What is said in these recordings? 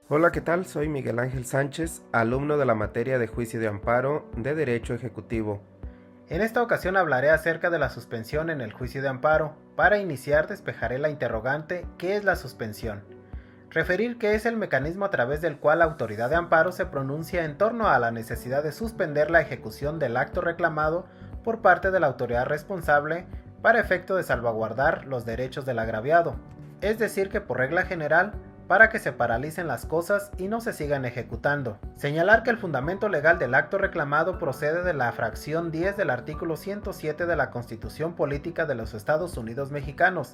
Hola, ¿qué tal? Soy Miguel Ángel Sánchez, alumno de la materia de Juicio de Amparo de Derecho Ejecutivo. En esta ocasión hablaré acerca de la suspensión en el juicio de amparo. Para iniciar despejaré la interrogante ¿qué es la suspensión? Referir que es el mecanismo a través del cual la autoridad de amparo se pronuncia en torno a la necesidad de suspender la ejecución del acto reclamado por parte de la autoridad responsable para efecto de salvaguardar los derechos del agraviado. Es decir que por regla general, para que se paralicen las cosas y no se sigan ejecutando. Señalar que el fundamento legal del acto reclamado procede de la fracción 10 del artículo 107 de la Constitución Política de los Estados Unidos Mexicanos,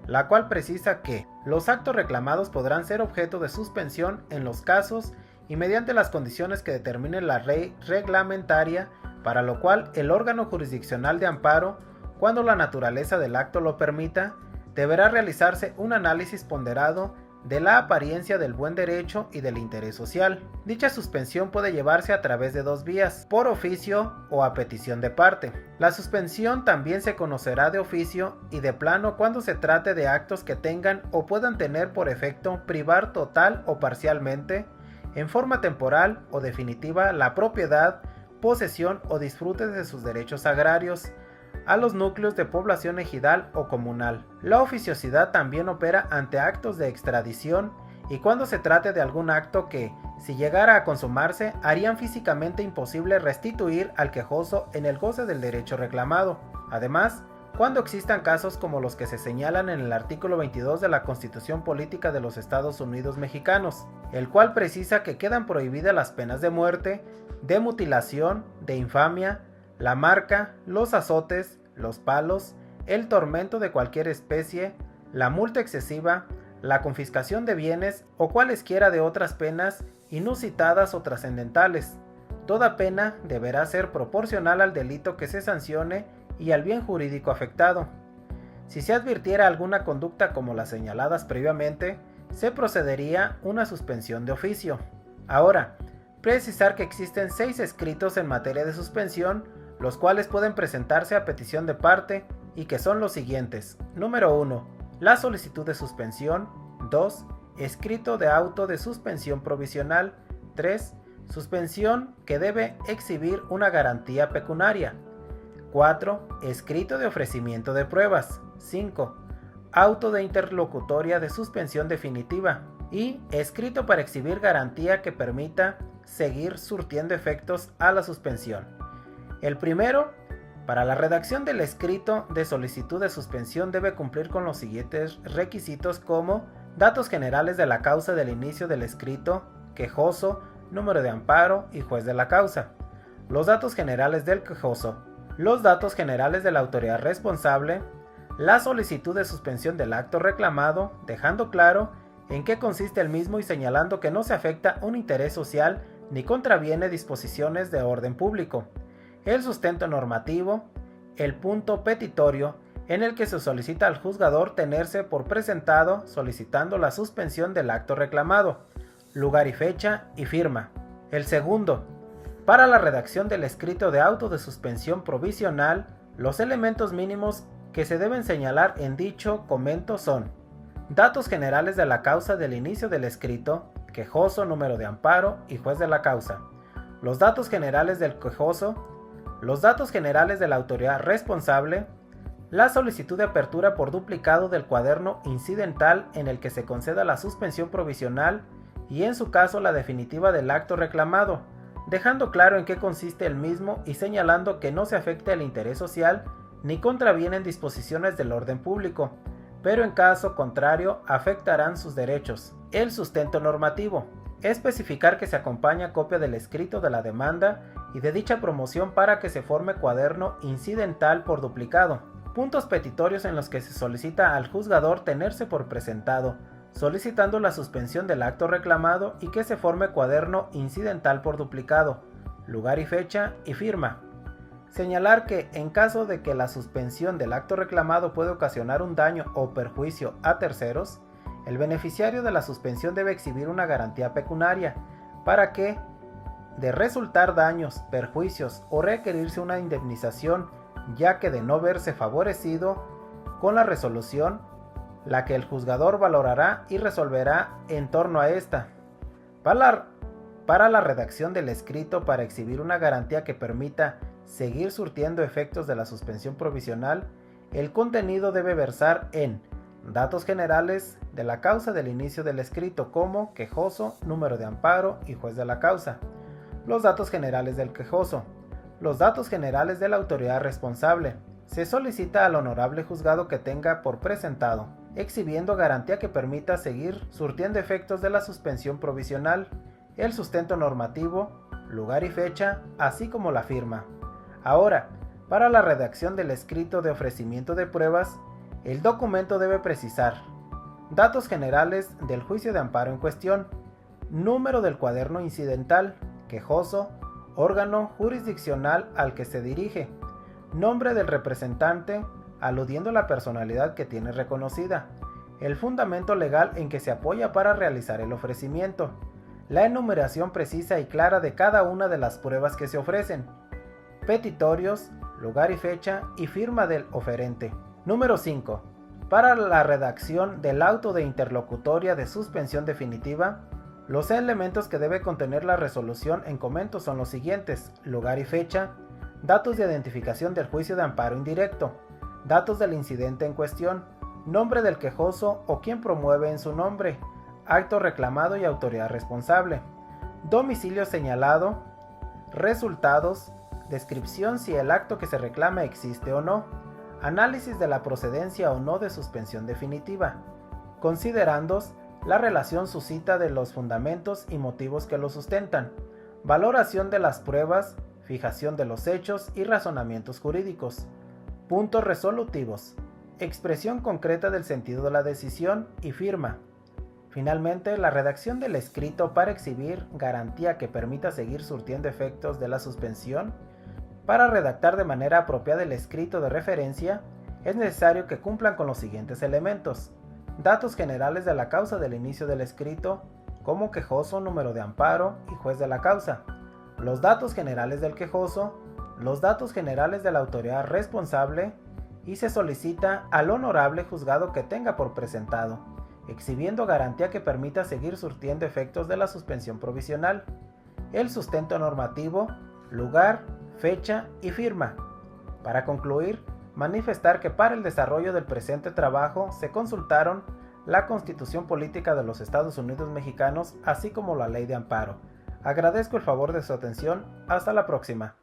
la cual precisa que los actos reclamados podrán ser objeto de suspensión en los casos y mediante las condiciones que determine la ley reglamentaria, para lo cual el órgano jurisdiccional de amparo, cuando la naturaleza del acto lo permita, deberá realizarse un análisis ponderado de la apariencia del buen derecho y del interés social. Dicha suspensión puede llevarse a través de dos vías, por oficio o a petición de parte. La suspensión también se conocerá de oficio y de plano cuando se trate de actos que tengan o puedan tener por efecto privar total o parcialmente, en forma temporal o definitiva, la propiedad, posesión o disfrute de sus derechos agrarios, a los núcleos de población ejidal o comunal. La oficiosidad también opera ante actos de extradición y cuando se trate de algún acto que, si llegara a consumarse, harían físicamente imposible restituir al quejoso en el goce del derecho reclamado. Además, cuando existan casos como los que se señalan en el artículo 22 de la Constitución Política de los Estados Unidos Mexicanos, el cual precisa que quedan prohibidas las penas de muerte, de mutilación, de infamia, la marca, los azotes, los palos, el tormento de cualquier especie, la multa excesiva, la confiscación de bienes o cualesquiera de otras penas inusitadas o trascendentales. Toda pena deberá ser proporcional al delito que se sancione y al bien jurídico afectado. Si se advirtiera alguna conducta como las señaladas previamente, se procedería una suspensión de oficio. Ahora, precisar que existen 6 escritos en materia de suspensión, los cuales pueden presentarse a petición de parte y que son los siguientes. Número 1. La solicitud de suspensión. 2. Escrito de auto de suspensión provisional. 3. Suspensión que debe exhibir una garantía pecuniaria. 4. Escrito de ofrecimiento de pruebas. 5. Auto de interlocutoria de suspensión definitiva. Y escrito para exhibir garantía que permita seguir surtiendo efectos a la suspensión. El primero, para la redacción del escrito de solicitud de suspensión debe cumplir con los siguientes requisitos como datos generales de la causa del inicio del escrito, quejoso, número de amparo y juez de la causa, los datos generales del quejoso, los datos generales de la autoridad responsable, la solicitud de suspensión del acto reclamado, dejando claro en qué consiste el mismo y señalando que no se afecta un interés social ni contraviene disposiciones de orden público, el sustento normativo, el punto petitorio en el que se solicita al juzgador tenerse por presentado solicitando la suspensión del acto reclamado, lugar y fecha y firma. El segundo, para la redacción del escrito de auto de suspensión provisional, los elementos mínimos que se deben señalar en dicho comento son datos generales de la causa del inicio del escrito, quejoso, número de amparo y juez de la causa, los datos generales del quejoso, los datos generales de la autoridad responsable, la solicitud de apertura por duplicado del cuaderno incidental en el que se conceda la suspensión provisional y en su caso la definitiva del acto reclamado, dejando claro en qué consiste el mismo y señalando que no se afecte el interés social ni contravienen disposiciones del orden público, pero en caso contrario afectarán sus derechos. El sustento normativo. Especificar que se acompaña copia del escrito de la demanda y de dicha promoción para que se forme cuaderno incidental por duplicado. Puntos petitorios en los que se solicita al juzgador tenerse por presentado, solicitando la suspensión del acto reclamado y que se forme cuaderno incidental por duplicado, lugar y fecha y firma. Señalar que en caso de que la suspensión del acto reclamado puede ocasionar un daño o perjuicio a terceros, el beneficiario de la suspensión debe exhibir una garantía pecuniaria para que, de resultar daños, perjuicios o requerirse una indemnización, ya que de no verse favorecido con la resolución, la que el juzgador valorará y resolverá en torno a esta. Para la redacción del escrito para exhibir una garantía que permita seguir surtiendo efectos de la suspensión provisional, el contenido debe versar en datos generales de la causa del inicio del escrito como quejoso, número de amparo y juez de la causa, los datos generales del quejoso, los datos generales de la autoridad responsable. Se solicita al honorable juzgado que tenga por presentado, exhibiendo garantía que permita seguir surtiendo efectos de la suspensión provisional, el sustento normativo, lugar y fecha, así como la firma. Ahora, para la redacción del escrito de ofrecimiento de pruebas, el documento debe precisar datos generales del juicio de amparo en cuestión, número del cuaderno incidental, quejoso, órgano jurisdiccional al que se dirige, nombre del representante, aludiendo a la personalidad que tiene reconocida, el fundamento legal en que se apoya para realizar el ofrecimiento, la enumeración precisa y clara de cada una de las pruebas que se ofrecen, petitorios, lugar y fecha y firma del oferente. Número 5. Para la redacción del auto de interlocutoria de suspensión definitiva, los elementos que debe contener la resolución en comento son los siguientes: lugar y fecha, datos de identificación del juicio de amparo indirecto, datos del incidente en cuestión, nombre del quejoso o quien promueve en su nombre, acto reclamado y autoridad responsable, domicilio señalado, resultados, descripción si el acto que se reclama existe o no, análisis de la procedencia o no de suspensión definitiva, considerandos, la relación suscita de los fundamentos y motivos que lo sustentan, valoración de las pruebas, fijación de los hechos y razonamientos jurídicos, puntos resolutivos, expresión concreta del sentido de la decisión y firma. Finalmente, la redacción del escrito para exhibir garantía que permita seguir surtiendo efectos de la suspensión. Para redactar de manera apropiada el escrito de referencia, es necesario que cumplan con los siguientes elementos: datos generales de la causa del inicio del escrito, como quejoso, número de amparo y juez de la causa, los datos generales del quejoso, los datos generales de la autoridad responsable, y se solicita al honorable juzgado que tenga por presentado, exhibiendo garantía que permita seguir surtiendo efectos de la suspensión provisional, el sustento normativo, lugar, fecha y firma. Para concluir, manifestar que para el desarrollo del presente trabajo se consultaron la Constitución Política de los Estados Unidos Mexicanos, así como la Ley de Amparo. Agradezco el favor de su atención. Hasta la próxima.